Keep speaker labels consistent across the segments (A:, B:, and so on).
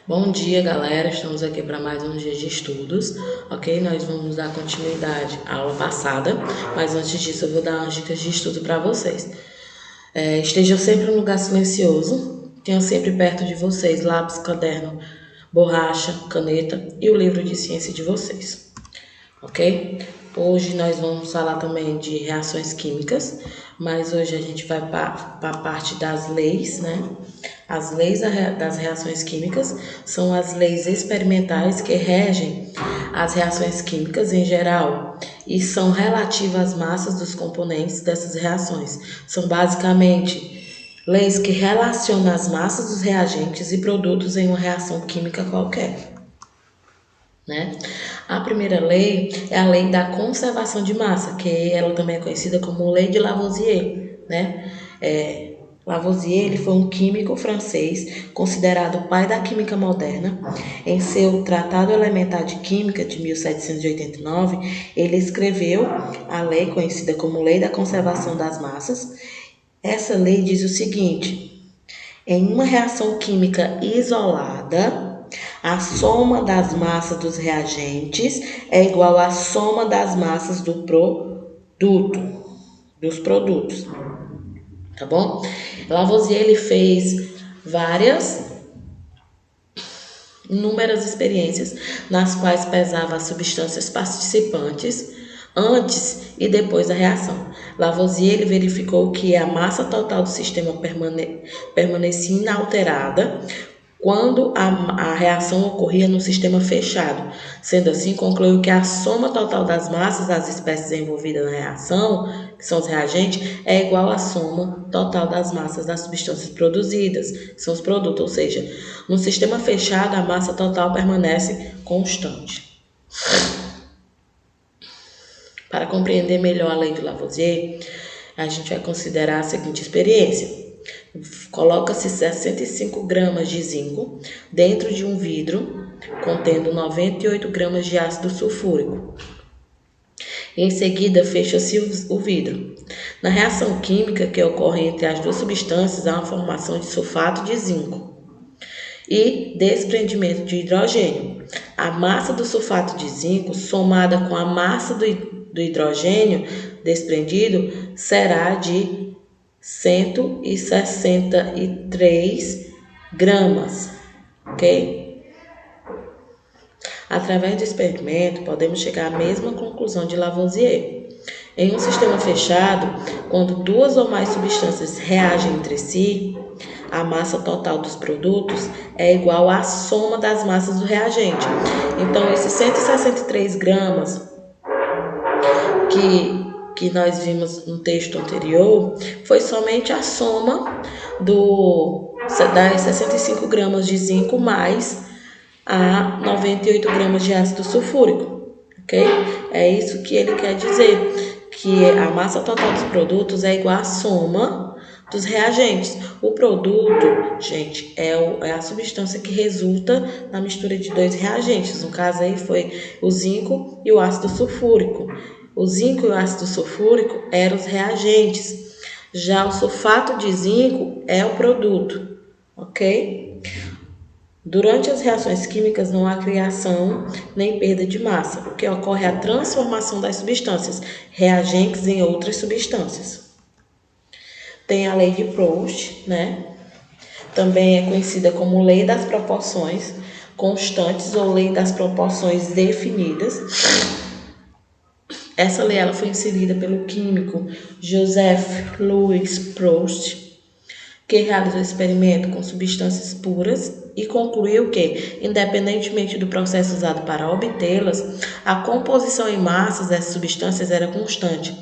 A: Bom dia, galera. Estamos aqui para mais um dia de estudos, ok? Nós vamos dar continuidade à aula passada, mas antes disso eu vou dar umas dicas de estudo para vocês. Estejam sempre em um lugar silencioso, tenham sempre perto de vocês lápis, caderno, borracha, caneta e o livro de ciência de vocês, ok? Hoje nós vamos falar também de reações químicas, mas hoje a gente vai para a parte das leis, né? As leis das reações químicas são as leis experimentais que regem as reações químicas em geral e são relativas às massas dos componentes dessas reações. São basicamente leis que relacionam as massas dos reagentes e produtos em uma reação química qualquer, né? A primeira lei é a lei da conservação de massa, que ela também é conhecida como lei de Lavoisier, né? Lavoisier ele foi um químico francês considerado o pai da química moderna. Em seu Tratado Elementar de Química de 1789, ele escreveu a lei conhecida como Lei da Conservação das Massas. Essa lei diz o seguinte: em uma reação química isolada, a soma das massas dos reagentes é igual à soma das massas dos produtos, tá bom? Lavoisier ele fez inúmeras experiências nas quais pesava as substâncias participantes antes e depois da reação. Lavoisier ele verificou que a massa total do sistema permanecia inalterada quando a reação ocorria no sistema fechado. Sendo assim, concluiu que a soma total das massas das espécies envolvidas na reação, que são os reagentes, é igual à soma total das massas das substâncias produzidas, que são os produtos, ou seja, no sistema fechado a massa total permanece constante. Para compreender melhor a lei de Lavoisier, a gente vai considerar a seguinte experiência. Coloca-se 65 gramas de zinco dentro de um vidro contendo 98 gramas de ácido sulfúrico. Em seguida, fecha-se o vidro. Na reação química que ocorre entre as duas substâncias, há uma formação de sulfato de zinco e desprendimento de hidrogênio. A massa do sulfato de zinco, somada com a massa do hidrogênio desprendido, será de 163 gramas, ok? Através do experimento, podemos chegar à mesma conclusão de Lavoisier. Em um sistema fechado, quando duas ou mais substâncias reagem entre si, a massa total dos produtos é igual à soma das massas do reagente. Então, esses 163 gramas que nós vimos no texto anterior foi somente a soma das 65 gramas de zinco mais a 98 gramas de ácido sulfúrico, ok? É isso que ele quer dizer, que a massa total dos produtos é igual à soma dos reagentes. O produto, gente, é a substância que resulta na mistura de dois reagentes. No caso aí foi o zinco e o ácido sulfúrico. O zinco e o ácido sulfúrico eram os reagentes. Já o sulfato de zinco é o produto, ok? Durante as reações químicas não há criação nem perda de massa, porque ocorre a transformação das substâncias reagentes em outras substâncias. Tem a lei de Proust, né? Também é conhecida como lei das proporções constantes ou lei das proporções definidas. Essa lei ela foi inserida pelo químico Joseph Louis Proust, que realizou experimento com substâncias puras e concluiu que, independentemente do processo usado para obtê-las, a composição em massas dessas substâncias era constante.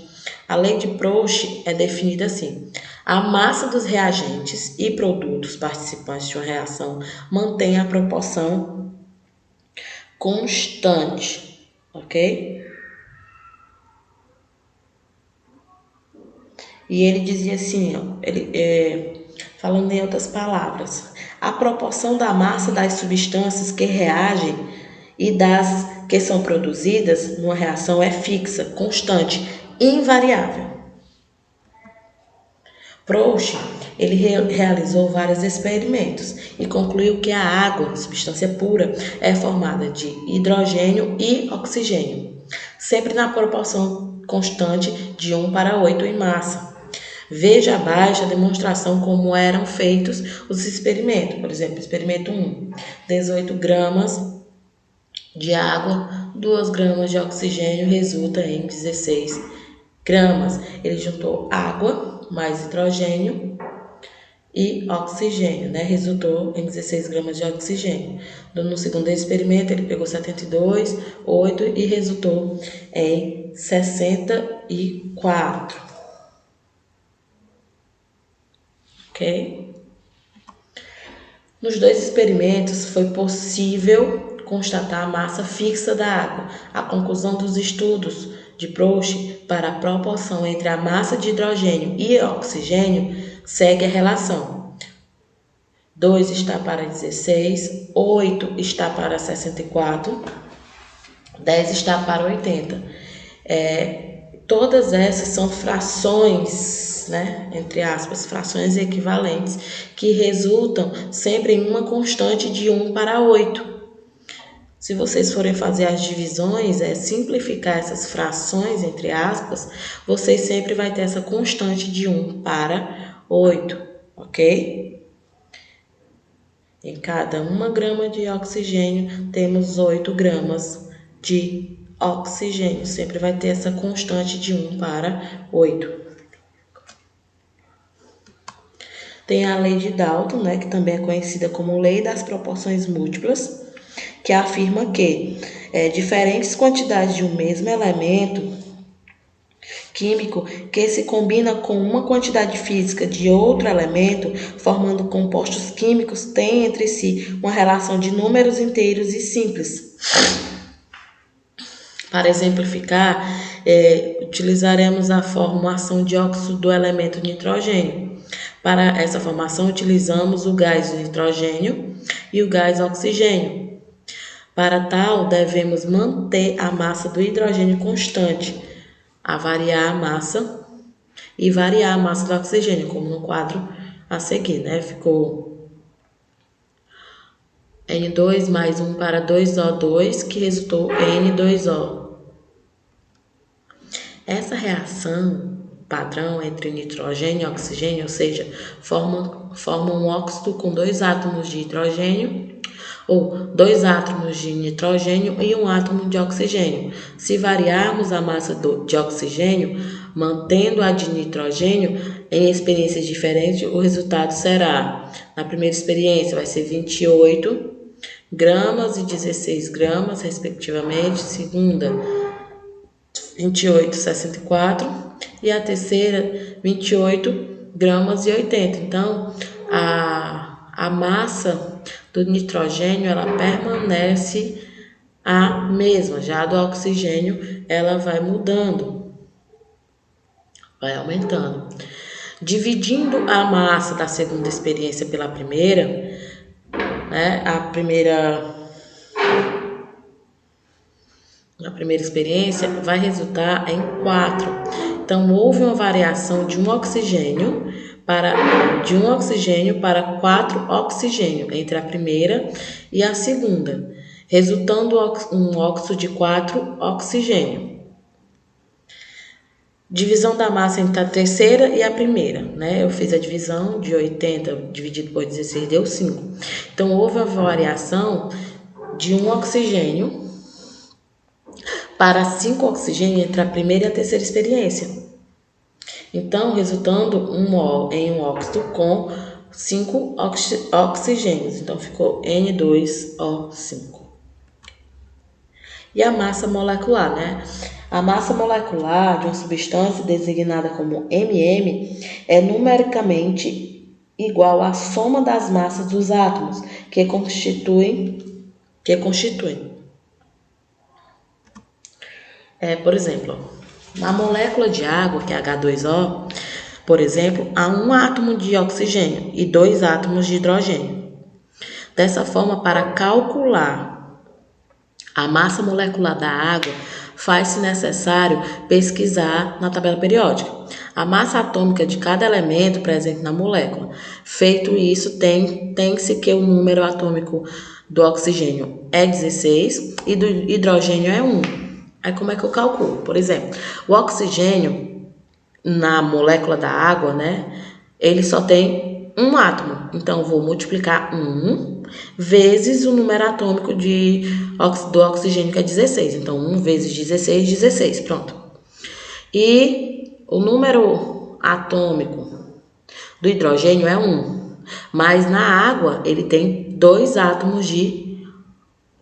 A: A lei de Proust é definida assim: a massa dos reagentes e produtos participantes de uma reação mantém a proporção constante, ok? E ele dizia assim, ó, falando em outras palavras, a proporção da massa das substâncias que reagem e das que são produzidas numa reação é fixa, constante, invariável. Proust, ele realizou vários experimentos e concluiu que a água, substância pura, é formada de hidrogênio e oxigênio, sempre na proporção constante de 1:8 em massa. Veja abaixo a demonstração como eram feitos os experimentos. Por exemplo, experimento 1, 18 gramas de água, 2 gramas de oxigênio resulta em 16 gramas. Ele juntou água mais hidrogênio e oxigênio, né? Resultou em 16 gramas de oxigênio. No segundo experimento, ele pegou 72, 8 e resultou em 64. Ok? Nos dois experimentos, foi possível constatar a massa fixa da água. A conclusão dos estudos de Proust para a proporção entre a massa de hidrogênio e oxigênio segue a relação. 2 está para 16, 8 está para 64, 10 está para 80. Todas essas são frações, né, entre aspas, frações equivalentes, que resultam sempre em uma constante de 1:8. Se vocês forem fazer as divisões, simplificar essas frações, entre aspas, vocês sempre vai ter essa constante de 1:8, ok? Em cada 1 grama de oxigênio, temos 8 gramas de oxigênio. Sempre vai ter essa constante de 1:8. Tem a lei de Dalton, né, que também é conhecida como lei das proporções múltiplas, que afirma que diferentes quantidades de um mesmo elemento químico que se combina com uma quantidade física de outro elemento, formando compostos químicos, têm entre si uma relação de números inteiros e simples. Para exemplificar, utilizaremos a formulação de óxido do elemento nitrogênio. Para essa formação, utilizamos o gás nitrogênio e o gás oxigênio. Para tal, devemos manter a massa do hidrogênio constante, a variar a massa e variar a massa do oxigênio, como no quadro a seguir, né? Ficou N2 mais 1 para 2O2, que resultou N2O. Essa reação padrão entre nitrogênio e oxigênio, ou seja, forma um óxido com 2 átomos de hidrogênio, ou 2 átomos de nitrogênio e 1 átomo de oxigênio. Se variarmos a massa de oxigênio, mantendo a de nitrogênio, em experiências diferentes, o resultado será, na primeira experiência, vai ser 28 gramas e 16 gramas, respectivamente. Segunda, 28, 64. E a terceira, 28 gramas e 80. Então, a massa do nitrogênio, ela permanece a mesma. Já a do oxigênio, ela vai mudando, vai aumentando. Dividindo a massa da segunda experiência pela primeira, né, a primeira experiência vai resultar em 4. Então, houve uma variação de um oxigênio para 4 oxigênio entre a primeira e a segunda, resultando um óxido de 4 oxigênio. Divisão da massa entre a terceira e a primeira, né? Eu fiz a divisão de 80 dividido por 16 deu 5. Então, houve a variação de um oxigênio para 5 oxigênios entre a primeira e a terceira experiência. Então, resultando em um óxido com 5 oxigênios. Então, ficou N2O5. E a massa molecular, né? A massa molecular de uma substância designada como MM é numericamente igual à soma das massas dos átomos que constituem. Por exemplo, na molécula de água, que é H2O, por exemplo, há 1 átomo de oxigênio e 2 átomos de hidrogênio. Dessa forma, para calcular a massa molecular da água, faz-se necessário pesquisar na tabela periódica. a massa atômica de cada elemento presente na molécula. Feito isso, tem-se que o número atômico do oxigênio é 16 e do hidrogênio é 1. Aí como é que eu calculo? Por exemplo, o oxigênio na molécula da água, né, ele só tem um átomo. Então, eu vou multiplicar 1 vezes o número atômico do oxigênio, que é 16. Então, 1 vezes 16, 16. Pronto. E o número atômico do hidrogênio é 1. Mas na água, ele tem 2 átomos de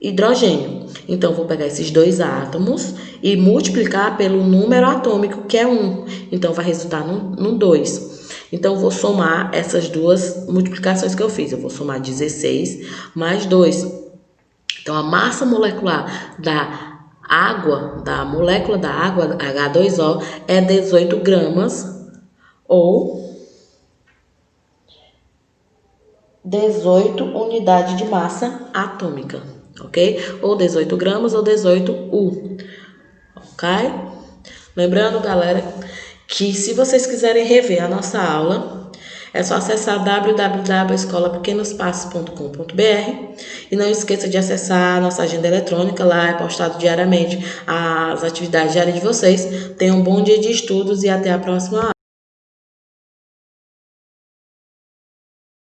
A: hidrogênio. Então, vou pegar esses 2 átomos e multiplicar pelo número atômico, que é 1. Então, vai resultar no 2. Então, eu vou somar essas duas multiplicações que eu fiz. Eu vou somar 16 mais 2. Então, a massa molecular da água, da molécula da água, H2O, é 18 gramas ou 18 unidades de massa atômica, ok? Ou 18 gramas ou 18 U, ok? Lembrando, galera, que se vocês quiserem rever a nossa aula, é só acessar www.escolapequenospassos.com.br e não esqueça de acessar a nossa agenda eletrônica, lá é postado diariamente as atividades diárias de vocês. Tenham um bom dia de estudos e até a próxima aula.